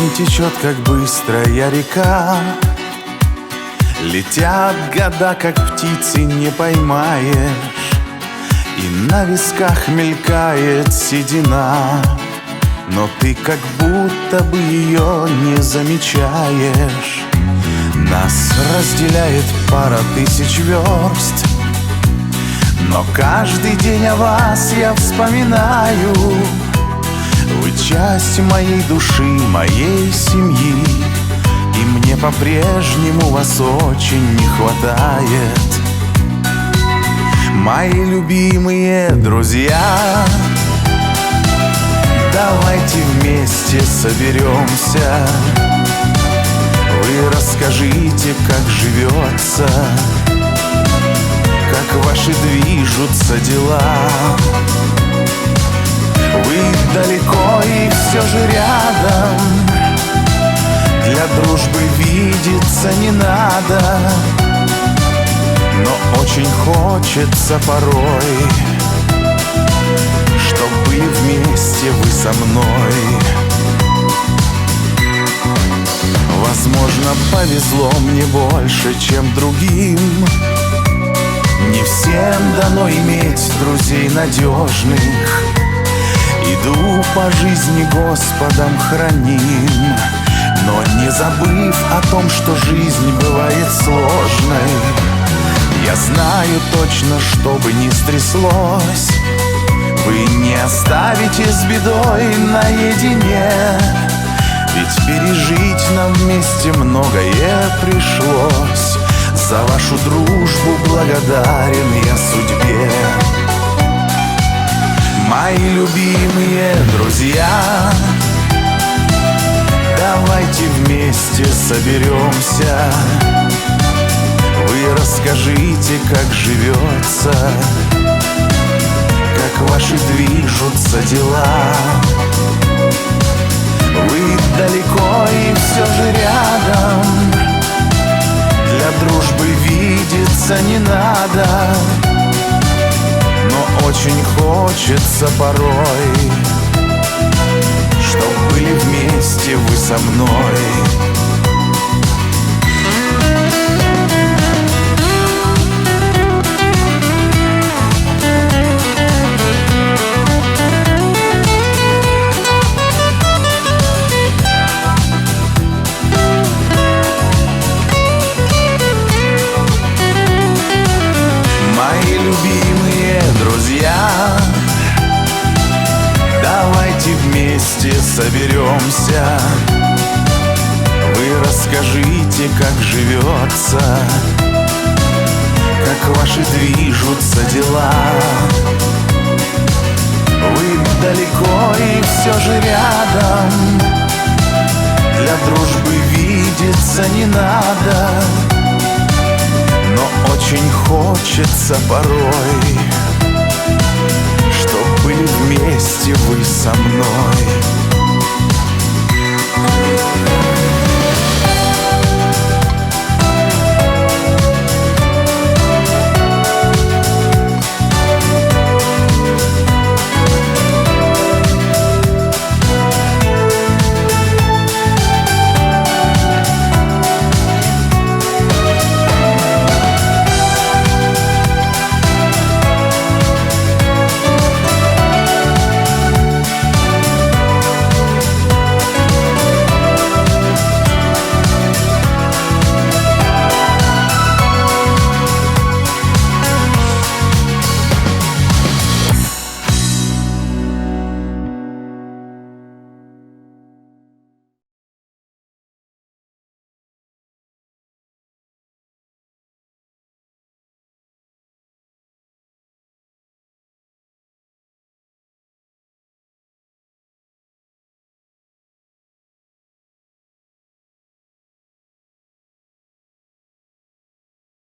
Жизнь течет, как быстрая река, летят года, как птицы не поймаешь, и на висках мелькает седина, но ты как будто бы ее не замечаешь. Нас разделяет пара тысяч верст, но каждый день о вас я вспоминаю. Вы часть моей души, моей семьи, и мне по-прежнему вас очень не хватает. Мои любимые друзья, давайте вместе соберемся. Вы расскажите, как живется, как ваши движутся дела. Вы далеко и все же рядом, для дружбы видеться не надо, но очень хочется порой, чтоб были вместе вы со мной. Возможно, повезло мне больше, чем другим. Не всем дано иметь друзей надежных. Иду по жизни Господом храним, но не забыв о том, что жизнь бывает сложной. Я знаю точно, что бы ни стряслось, вы не оставите с бедой наедине. Ведь пережить нам вместе многое пришлось. За вашу дружбу благодарен я судьбе. Мои любимые друзья, давайте вместе соберемся. Вы расскажите, как живется, как ваши движутся дела. Вы далеко и все же рядом, для дружбы видеться не надо, но очень хочется порой, чтоб были вместе вы со мной. Любимые друзья, давайте вместе соберемся. Вы расскажите, как живется, как ваши движутся дела. Вы далеко и все же рядом, для дружбы видеться не надо, но очень хочется порой, чтоб были вместе вы со мной.